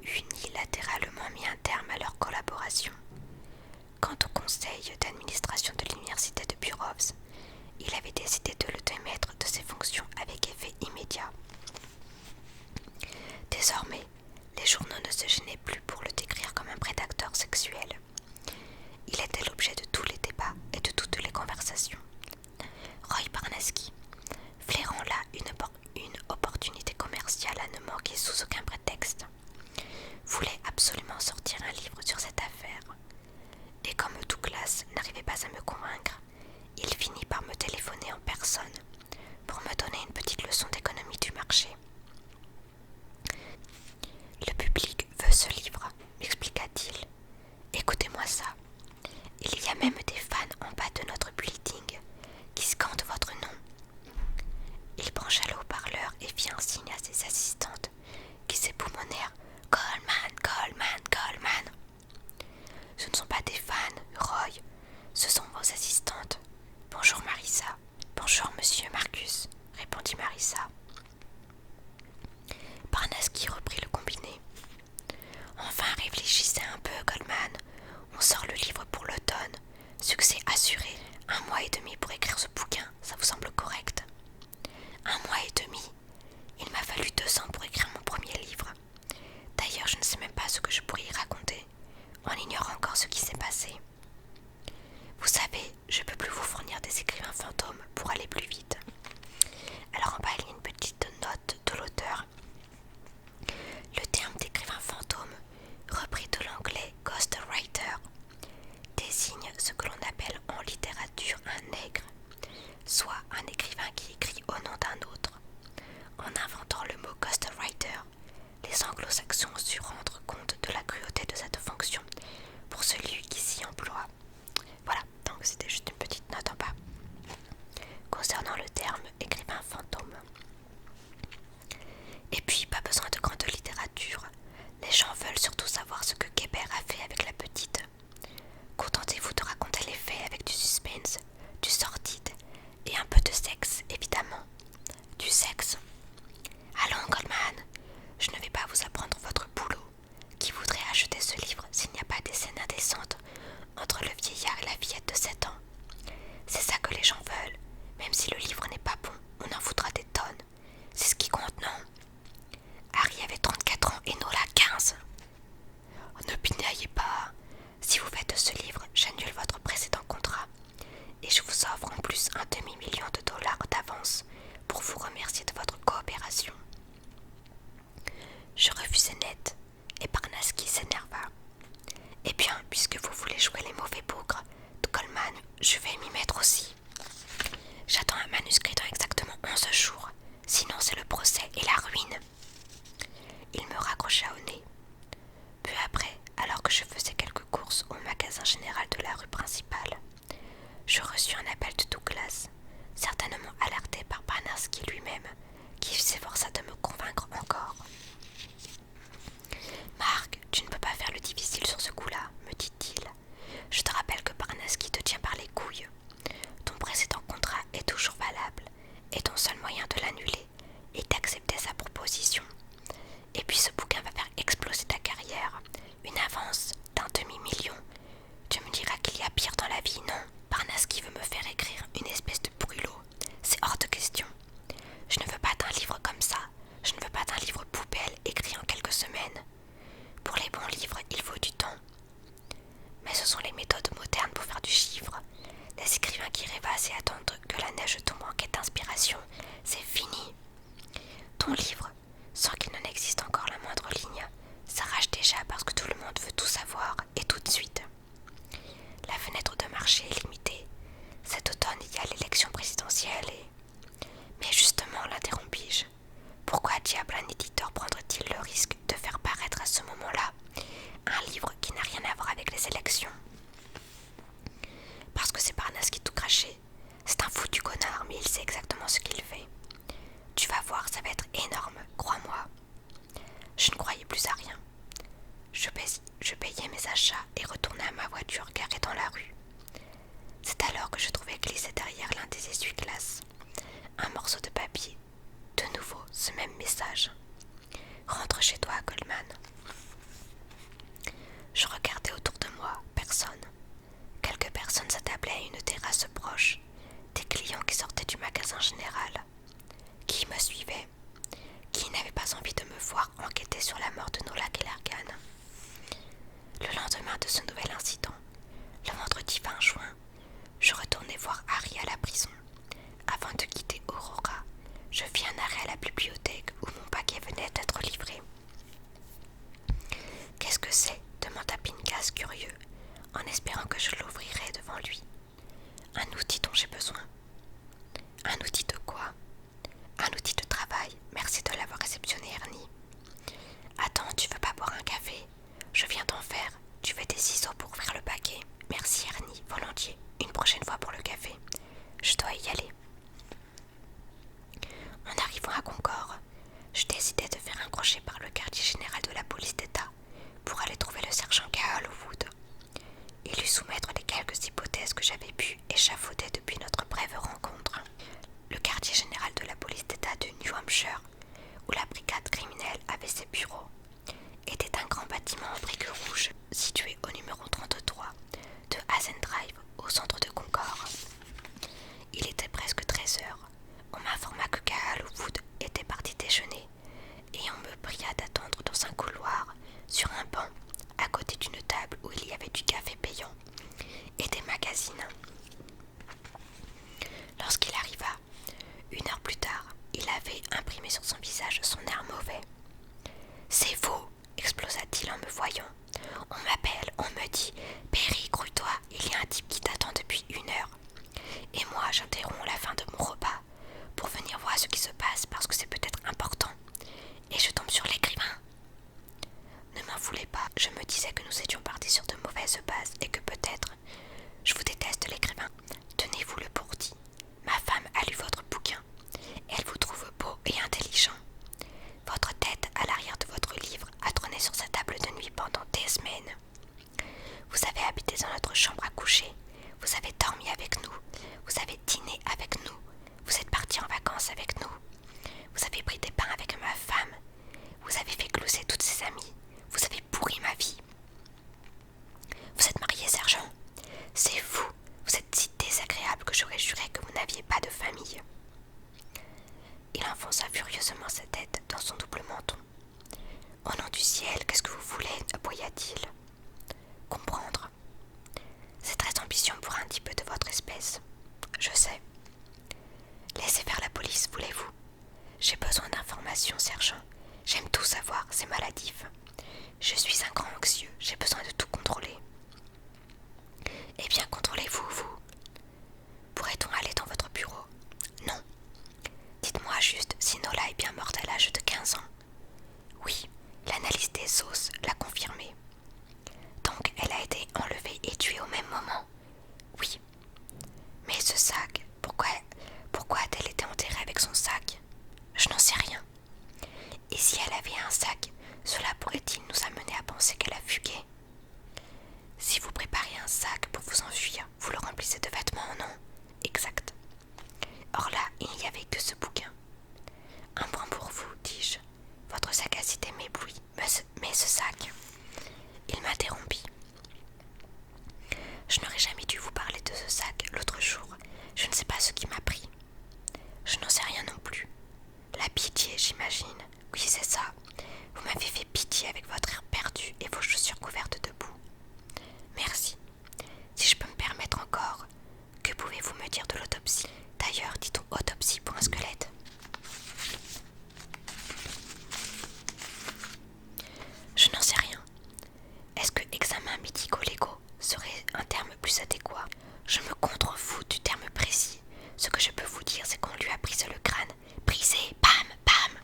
[SPEAKER 1] unilatéralement mis un terme à leur collaboration. Quant au conseil d'administration de l'université de Burroughs, il avait décidé de le démettre de ses fonctions avec effet immédiat. Désormais, les journaux ne se gênaient plus pour le décrire comme un prédateur sexuel. Il était l'objet de tous les débats et de toutes les conversations. Roy Barnaski, flairant là une opportunité commerciale à ne manquer sous aucun prétexte, voulait absolument sortir un livre sur cette affaire. Et comme Douglas n'arrivait pas à me convaincre, il finit par me téléphoner en personne pour me donner une petite leçon d'économie du marché. Le public veut ce livre, m'expliqua-t-il. Écoutez-moi ça. Il y a même des fans en bas de notre building qui scandent votre nom. Il brancha le haut-parleur et fit un signe à ses assistantes qui s'époumonèrent: Coleman, Coleman, Coleman. Ce ne sont pas des fans, Roy, ce sont vos assistantes. Bonjour Marissa. Bonjour monsieur Marcus, répondit Marissa. Barnaski reprit le combiné. Enfin, réfléchissez un peu, Goldman. On sort le livre pour l'automne. Succès assuré. 1 mois et demi pour écrire ce bouquin, ça vous semble correct? 1 mois et demi. Il m'a fallu 2 ans pour écrire mon premier livre. D'ailleurs, je ne sais même pas ce que je pourrais y raconter. On ignore encore ce qui s'est passé. Vous savez, je ne peux plus vous fournir des écrivains fantômes pour aller plus vite. Alors en bas, il y a une petite note de l'auteur. Le terme d'écrivain fantôme, repris de l'anglais ghostwriter, désigne ce que l'on appelle en littérature un nègre, soit un écrivain qui écrit au nom d'un autre. En inventant le mot ghostwriter, les anglo-saxons ont su rendre compte de la cruauté de cette fonction pour celui qui s'y emploie. Voilà, donc c'était juste une petite note en bas concernant le terme écrivain fantôme. Et puis, pas besoin de grande littérature. Les gens veulent surtout savoir ce que Kébert a fait avec la petite. Contentez-vous de raconter les faits avec du suspense, du sordide et un peu de sexe, évidemment. Du sexe. Allons, Goldman, je ne vais pas vous apprendre votre boulot. Qui voudrait acheter ce livre s'il n'y a pas des scènes indécentes entre le vieillard et la fillette de 7 ans? C'est ça que les gens veulent. Même si le livre n'est pas bon, on en voudra des tonnes. C'est ce qui compte, non? Harry avait 34 ans et Nola 15. Ne pinaillez pas. Si vous faites de ce livre, j'annule votre précédent contrat et je vous offre m'offre en plus un demi-million de dollars d'avance pour vous remercier de votre coopération. Je refusai net, et Barnaski s'énerva. Eh bien, puisque vous voulez jouer les mauvais bougres de Coleman, je vais m'y mettre aussi. J'attends un manuscrit dans exactement 11 jours, sinon c'est le procès et la ruine. Il me raccrocha au nez. Peu après, alors que je faisais quelques courses au magasin général de la rue principale, je reçus un appel de Douglas, certainement alerté par Barnaski lui-même, qui s'efforça de me convaincre encore. Marc, tu ne peux pas faire le difficile sur ce coup-là, me dit-il. Je te rappelle que Barnaski te tient par les couilles. Ton précédent contrat est toujours valable, et ton seul moyen de l'annuler est d'accepter sa proposition. Et puis ce bouquin va faire exploser ta carrière. Une avance d'un demi-million. Tu me diras qu'il y a pire dans la vie, non? Barnaski veut me faire écrire une espèce de brûlot. C'est hors de question. Je ne veux pas d'un livre comme ça. Je ne veux pas d'un livre poubelle écrit en quelques semaines. Pour les bons livres, il faut du temps. Mais ce sont les méthodes modernes pour faire du chiffre. Les écrivains qui rêvassent et attendent que la neige tombe en quête d'inspiration, c'est fini. Ton livre, sans qu'il n'en existe encore la moindre ligne, s'arrache déjà parce que tout le monde veut tout savoir et tout de suite. La fenêtre de marché est limitée. Cet automne, il y a l'élection présidentielle et... Mais justement, l'interrompis-je. Pourquoi diable un éditeur prendrait-il le risque de faire paraître à ce moment-là un livre qui n'a rien à voir avec les élections? Parce que c'est Barnaski tout craché. C'est un foutu connard, mais il sait exactement ce qu'il fait. Tu vas voir, ça va être énorme, crois-moi. Je ne croyais plus à rien. Je payai mes achats et retournai à ma voiture garée dans la rue. C'est alors que je trouvai glissé derrière l'un des essuie-glaces un morceau de papier. De nouveau, ce même message. Rentre chez toi, Coleman. Je regardais autour de moi, personne. Quelques personnes s'attablaient à une terrasse proche, des clients qui sortaient du magasin général. Qui me suivait? Qui n'avait pas envie de me voir enquêter sur la mort de Nola Kellergan? Le lendemain de ce nouvel incident, le vendredi 20 juin, je retournai voir Harry à la prison. Avant de quitter Aurora, je fis un arrêt à la bibliothèque où mon paquet venait d'être livré. « Qu'est-ce que c'est » demanda Pincas curieux, en espérant que je l'ouvrirais devant lui. « Un outil dont j'ai besoin. »« Un outil de quoi ?»« Un outil de travail, merci de l'avoir réceptionné, Ernie. »« Attends, tu veux pas boire un café? Je viens d'en faire. Tu veux des ciseaux pour ouvrir le paquet? Merci, Ernie, volontiers. Une prochaine fois pour le café. Je dois y aller. » En arrivant à Concorde, je décidai de faire un crochet par le quartier général de la police d'État pour aller trouver le sergent Cahill Wood et lui soumettre les quelques hypothèses que j'avais pu échafauder depuis notre brève rencontre. Le quartier général de la police d'État de New Hampshire, où la brigade criminelle avait ses bureaux, était un grand bâtiment en briques rouges situé au numéro 33 de Hazen Drive au centre de Concorde. Il était presque 13 heures. On m'informa que Cahill Wood était parti déjeuner et on me pria d'attendre dans un couloir sur un banc à côté d'une table où il y avait du café payant et des magazines. Lorsqu'il arriva, 1 heure plus tard, il avait imprimé sur son visage son air mauvais. « C'est vous !» explosa-t-il en me voyant. « On m'appelle, on me dit « Perry, grouille-toi, il y a un type qui t'attend depuis 1 heure. » Et moi, j'interromps la fin de mon repas pour venir voir ce qui se passe parce que c'est peut-être important. Et je tombe sur l'écrivain. Ne m'en voulez pas, je me disais que nous étions partis sur de mauvaises bases et que peut-être... Je vous déteste, l'écrivain. Tenez-vous le pour dit. Ma femme a lu votre bouquin. Elle vous trouve beau et intelligent. Votre tête à l'arrière de votre livre a trôné sur sa table de nuit pendant des semaines. Vous avez habité dans notre chambre à coucher. Vous avez dormi avec nous. Vous avez dîné avec nous. Vous êtes partis en vacances avec nous. Vous avez pris des pains avec ma femme. Vous avez fait glousser toutes ses amies. Vous avez pourri ma vie. Vous êtes marié, sergent. C'est vous. Vous êtes si désagréable que j'aurais juré que vous n'aviez pas de famille. Il enfonça furieusement sa tête dans son double menton. Au nom du ciel, qu'est-ce que vous voulez? Aboya-t-il. Comprendre. C'est très ambitieux pour un type de votre espèce. Je sais. Laissez faire la police, voulez-vous? J'ai besoin d'informations, sergent. J'aime tout savoir, c'est maladif. Je suis un grand anxieux, j'ai besoin de tout contrôler. Eh bien, contrôlez-vous, vous. Pourrait-on aller dans votre bureau? Non. Dites-moi juste si Nola est bien morte à l'âge de 15 ans. Oui, l'analyse des os l'a confirmé. Donc, elle a été enlevée et tuée au même moment? Oui. Mais ce sac, pourquoi a-t-elle été enterrée avec son sac? Je n'en sais rien. Et si elle avait un sac, cela pourrait-il nous amener à penser qu'elle a fugué? Si vous préparez un sac pour vous enfuir, vous le remplissez de vêtements, non? Exact. Or là, il n'y avait que ce bouquin. Un point pour vous, dis-je. Votre sagacité m'éblouit, mais ce sac... Il m'interrompit. Je n'aurais jamais dû vous parler de ce sac l'autre jour. Je ne sais pas ce qui m'a pris. Je n'en sais rien non plus. La pitié, j'imagine. Oui, c'est ça. Vous m'avez fait pitié avec votre air perdu et vos chaussures couvertes de boue. Merci. Si je peux me permettre encore, que pouvez-vous me dire de l'autopsie? D'ailleurs, dit-on autopsie pour un squelette? Je n'en sais rien. Est-ce que examen médico-légaux serait un terme plus adéquat? Je me contrefous du terme précis. Ce que je peux vous dire, c'est qu'on lui a brisé le crâne. Brisé, bam, bam.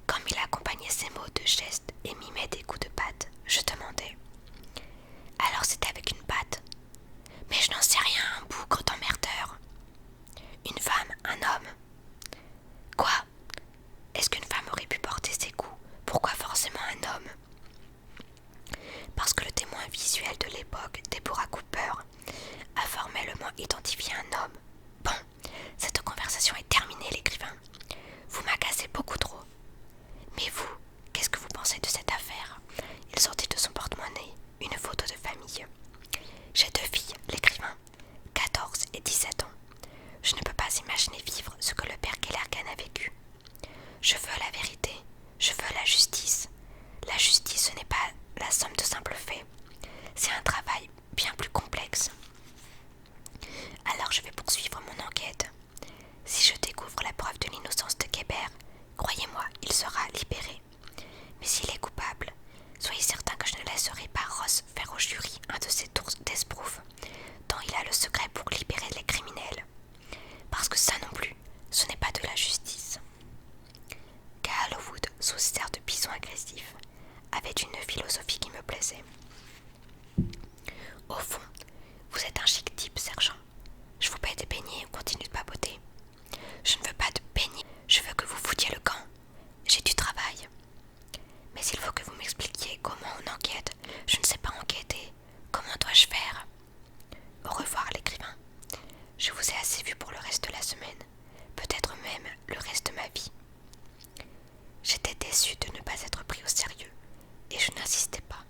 [SPEAKER 1] Comme il accompagnait ces mots de gestes et mimait des coups de patte, je demandai. Alors c'était avec une patte? Mais je n'en sais rien, un bougre d'emmerdeur. Une femme, un homme? Quoi? Est-ce qu'une femme aurait pu porter ces coups? Pourquoi forcément un homme? Parce que le témoin visuel de l'époque, Deborah Cooper, a formellement identifié un homme. Bon, cette conversation est terminée, l'écrivain. Vous m'agacez beaucoup trop. Mais vous, qu'est-ce que vous pensez de cette affaire? Il sortit de son porte-monnaie une photo de famille. J'ai 2 filles, l'écrivain, 14 et 17 ans. Je ne peux pas imaginer vivre ce que le père Kellergan a vécu. Je veux la vérité, je veux la justice. La justice, ce n'est pas la somme de simples faits. C'est un travail bien plus complexe. Alors je vais poursuivre mon enquête. Si je découvre la preuve de l'innocence de Kébert, croyez-moi, il sera libéré. Mais s'il est coupable, soyez certain que je ne laisserai pas Ross faire au jury un de ses tours d'esbrouf, dont il a le secret pour libérer les criminels. Parce que ça non plus, ce n'est pas de la justice. Gallowwood, sous ses airs de bison agressif, avait une philosophie qui me plaisait. Au fond, vous êtes un chic type, sergent. Je vous paye des beignets et on continue de papoter. Je ne veux pas de beignets, je veux que vous foutiez le camp. J'ai du travail. Mais il faut que vous m'expliquiez comment on enquête. Je ne sais pas enquêter. Comment dois-je faire? Au revoir, l'écrivain. Je vous ai assez vu pour le reste de la semaine. Peut-être même le reste de ma vie. J'étais déçue de ne pas être pris au sérieux, et je n'insistais pas.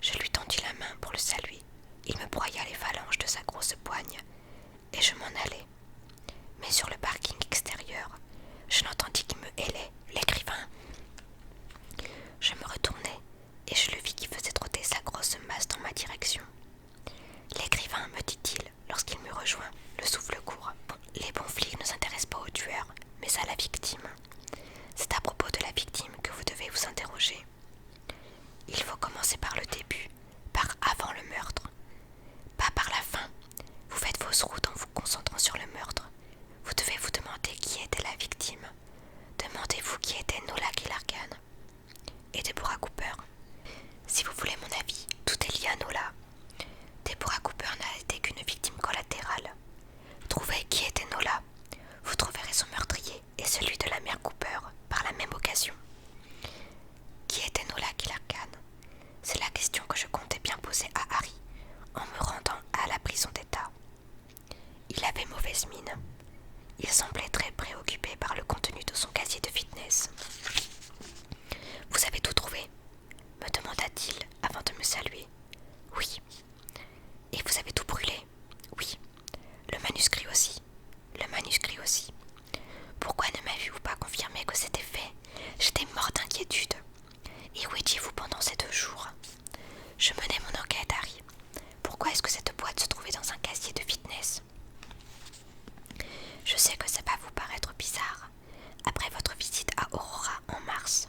[SPEAKER 1] Je lui tendis la main pour le saluer. Il me broya les phalanges de sa grosse poigne, et je m'en allai. Mais sur le parking extérieur, je l'entendis qui me hélait, l'écrivain. Je me retournai, et je le vis qui faisait trotter sa grosse masse dans ma direction. L'écrivain, me dit-il, lorsqu'il me rejoint, le souffle court. Les bons flics ne s'intéressent pas au tueur, mais à la victime. C'est à propos de la victime que vous devez vous interroger. Il faut commencer par le début, par avant le meurtre. Pas par la fin. Vous faites fausse route en vous concentrant sur le meurtre. Vous devez vous demander qui était la victime. Demandez-vous qui était Nola Kellergan et Deborah Cooper. Si vous voulez mon avis, tout est lié à Nola. Deborah Cooper n'a été qu'une victime collatérale. Trouvez qui était Nola. Vous trouverez son meurtrier et celui de la mère Cooper par la même occasion. Qui était Nola Kellergan? C'est la question que je comptais bien poser à Harry en me rendant à la prison d'État. Il avait mauvaise mine. Il semblait très préoccupé par le contenu de son casier de fitness. « Vous avez tout trouvé ?» me demanda-t-il avant de me saluer. « Oui. »« Et vous avez tout brûlé ?»« Oui. »« Le manuscrit aussi. »« Le manuscrit aussi. » Pourquoi ne m'avez-vous pas confirmé que c'était fait? J'étais morte d'inquiétude. Et où étiez-vous pendant ces 2 jours? Je menais mon enquête, Harry. Pourquoi est-ce que cette boîte se trouvait dans un casier de fitness? sais que ça va vous paraître bizarre. Après votre visite à Aurora en mars,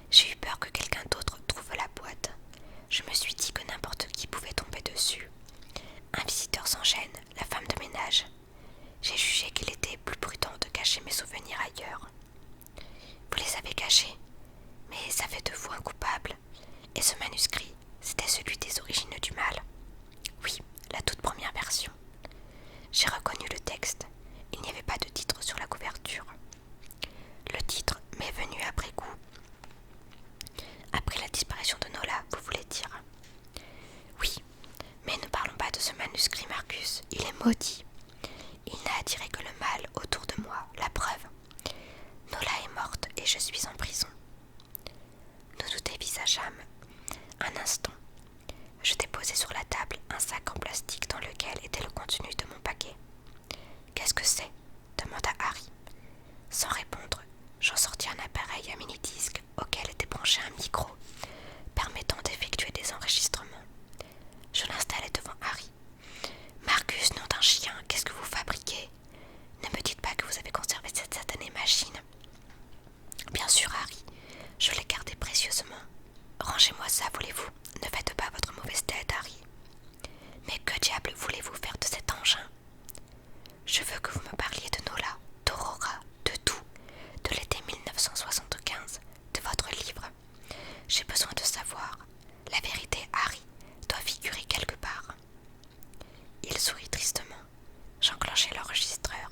[SPEAKER 1] j'ai eu peur que quelqu'un d'autre trouve la boîte. Je me suis dit que n'importe qui pouvait tomber dessus. Un visiteur sans gêne, la femme de ménage. J'ai jugé qu'il était plus prudent de cacher mes souvenirs ailleurs. Vous les avez cachés, mais ça fait de vous un coupable. Et ce manuscrit, c'était celui des origines du mal. Oui, la toute première version. J'ai reconnu le texte. Il n'y avait pas de titre sur la couverture. Le titre m'est venu après coup. Après la disparition de Nola, vous voulez dire? Oui, mais ne parlons pas de ce manuscrit, Marcus. Il est maudit. Il n'a attiré que le mal autour de moi. La preuve. Nola est morte et je suis en prison. Nous nous dévisageâmes un instant. Je déposai sur la table un sac en plastique dans lequel était le contenu de mon paquet. « Qu'est-ce que c'est » demanda Harry. Sans répondre, j'en sortis un appareil à mini-disque auquel était branché un micro, permettant d'effectuer des enregistrements. Je l'installai devant Harry. « Marcus, nom d'un chien, qu'est-ce que vous fabriquez? Ne me dites pas que vous avez conservé cette satanée machine. » Bien sûr, Harry, je l'ai gardée précieusement. Rangez-moi ça, voulez-vous? Ne faites pas votre mauvaise tête, Harry. Mais que diable voulez-vous faire de cet engin? Je veux que vous me parliez de Nola, d'Aurora, de tout, de l'été 1975, de votre livre. J'ai besoin de savoir. La vérité, Harry, doit figurer quelque part. Il sourit tristement. J'enclenchai l'enregistreur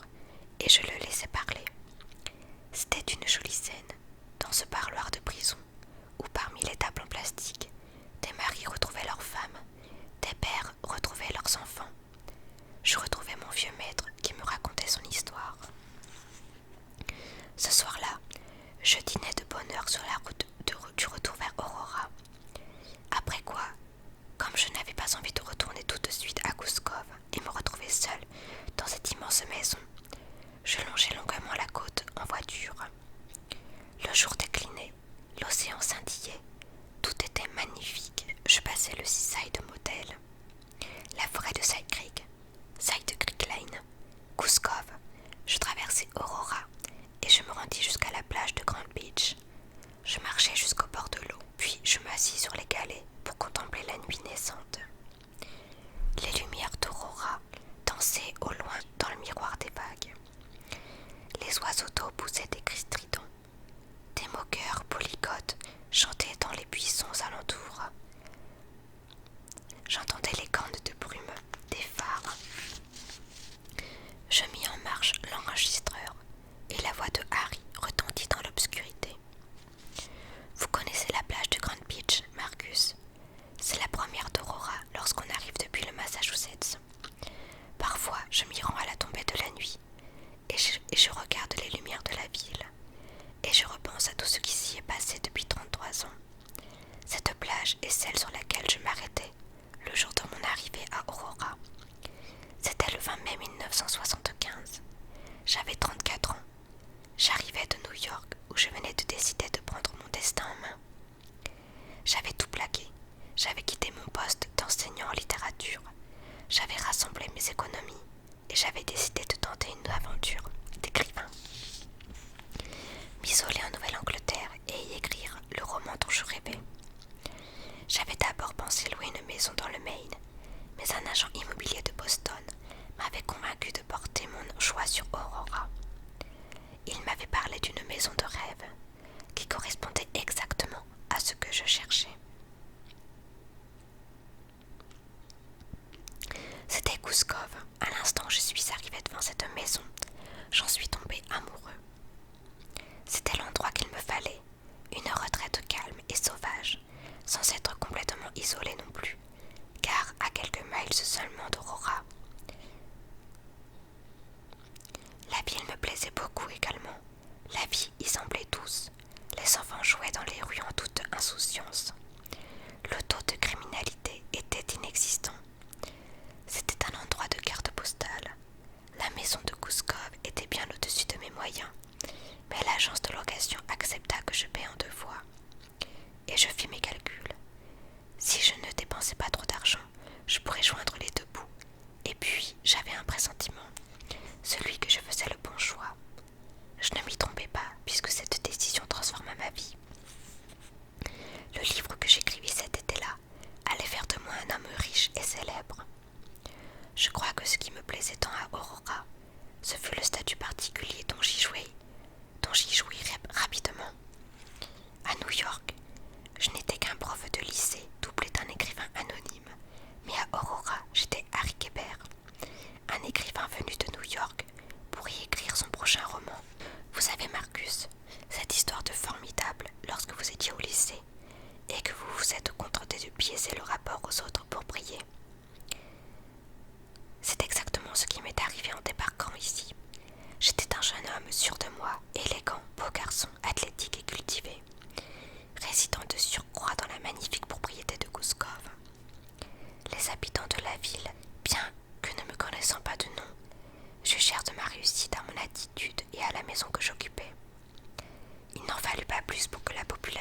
[SPEAKER 1] et je le laissai parler. C'était une jolie scène, dans ce parloir de prison, où parmi les tables en plastique, des maris retrouvaient leurs femmes, des pères retrouvaient leurs enfants. Je retrouvais mon vieux maître qui me racontait son histoire. Ce soir-là, je dînais de bonne heure sur la route du retour vers Aurora. Après quoi, comme je n'avais pas envie de retourner tout de suite à Gouskov et me retrouver seule dans cette immense maison, je longeai longuement la côte en voiture. Le jour déclinait, l'océan scintillait, tout était magnifique. Je passais le Seaside Motel, la forêt de Side Creek Lane, Gouskov. Je traversai Aurora et je me rendis jusqu'à la plage de Grand Beach. Je marchai jusqu'au bord de l'eau, puis je m'assis sur les galets pour contempler la nuit naissante. Les lumières d'Aurora dansaient au loin dans le miroir des vagues. Les oiseaux d'eau poussaient des cris stridents. Des moqueurs polygotes chantaient dans les buissons alentours. J'entendais les cornes de brume des phares. Je mis en marche l'enregistreur et la voix de Harry retentit dans l'obscurité. Vous connaissez la plage de Grand Beach, Marcus? C'est la première d'Aurora lorsqu'on arrive depuis le Massachusetts. Parfois, je m'y rends à la tombée de la nuit et je regarde les lumières de la ville. Et je repense à tout ce qui s'y est passé depuis 33 ans. Cette plage est celle sur laquelle je m'arrêtais le jour de mon arrivée à Aurora. C'était le 20 mai 1975. J'avais 34 ans. J'arrivais de New York où je venais de décider de prendre mon destin en main. J'avais tout plaqué. J'avais quitté mon poste d'enseignant en littérature. J'avais rassemblé mes économies et j'avais décidé de tenter une aventure d'écrivain. M'isoler en Nouvelle-Angleterre et y écrire le roman dont je rêvais. J'avais d'abord pensé louer une maison dans le Maine, mais un agent immobilier de Boston m'avait convaincu de porter mon choix sur Aurora. Il m'avait parlé d'une maison de rêve qui correspondait exactement à ce que je cherchais. C'était Gouskov. À l'instant où je suis arrivée devant cette maison, j'en suis tombée amoureux. C'était l'endroit qu'il me fallait, une retraite calme et sauvage, sans être complètement isolée non plus, car à quelques miles seulement d'Aurora. La ville me plaisait beaucoup également. La vie y semblait douce. Les enfants jouaient dans les rues en toute insouciance. Le taux de criminalité était inexistant. C'était un endroit de carte postale. La maison de Gouskov était bien au-dessus de mes moyens, mais l'agence de location accepta que je paie en 2 fois. Et je fis mes calculs. Si je ne dépensais pas trop d'argent, je pourrais joindre les 2 bouts. Et puis, j'avais un pressentiment, celui que je faisais le bon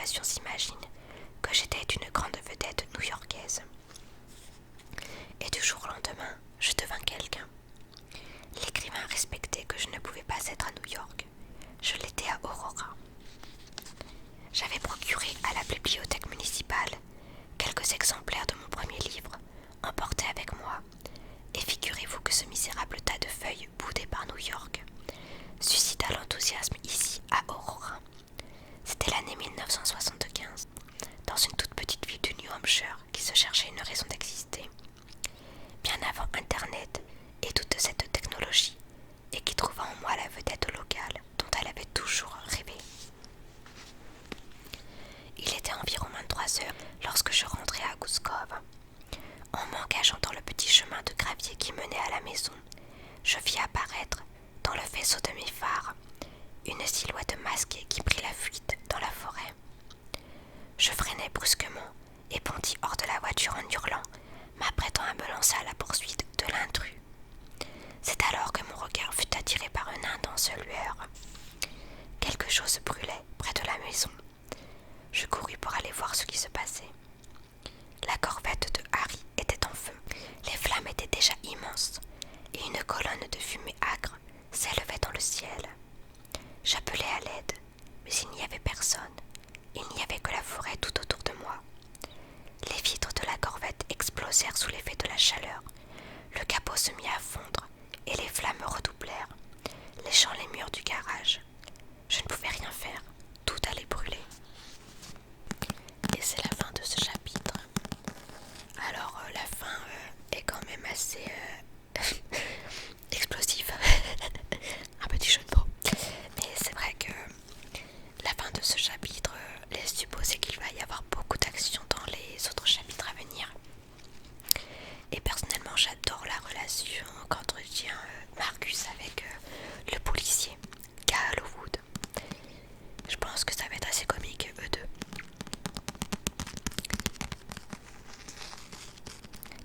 [SPEAKER 1] population s'imagine que j'étais une grande vedette new-yorkaise. Et du jour au lendemain, je devins quelqu'un. L'écrivain respectait que je ne pouvais pas être à New York. Je l'étais à Aurora. J'avais procuré à la bibliothèque municipale quelques exemplaires de mon premier livre, emportés avec moi, et figurez-vous que ce misérable tas de feuilles boudées par New York suscita l'enthousiasme ici à Aurora. C'était l'année 1975, dans une toute petite ville du New Hampshire qui se cherchait une raison d'exister. Bien avant Internet et toute cette technologie, et qui trouva en moi la vedette locale dont elle avait toujours rêvé. Il était environ 23 heures lorsque je rentrai à Gooskov. En m'engageant dans le petit chemin de gravier qui menait à la maison, je vis apparaître, dans le faisceau de mes phares, une silhouette masquée qui prit la fuite dans la forêt. Je freinai brusquement et bondis hors de la voiture en hurlant, m'apprêtant à me lancer à la poursuite de l'intrus. C'est alors que mon regard fut attiré par une intense lueur. Quelque chose brûlait près de la maison. Je courus pour aller voir ce qui se passait. La corvette de Harry était en feu. Les flammes étaient déjà immenses et une colonne de fumée âcre s'élevait dans le ciel. J'appelai à l'aide, mais il n'y avait personne. Il n'y avait que la forêt tout autour de moi. Les vitres de la corvette explosèrent sous l'effet de la chaleur. Le capot se mit à fondre et les flammes redoublèrent, léchant les murs du garage. Je ne pouvais rien faire, tout allait brûler. Et c'est la fin de ce chapitre. Alors la fin est quand même assez explosive. Un petit jeu de mots. Mais c'est vrai que la fin de ce chapitre laisse supposer qu'il va y avoir beaucoup d'actions dans les autres chapitres à venir. Et personnellement, j'adore la relation qu'entretient Marcus avec le policier, Cal Wood. Je pense que ça va être assez comique, eux deux.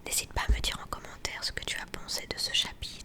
[SPEAKER 1] N'hésite pas à me dire en commentaire ce que tu as pensé de ce chapitre.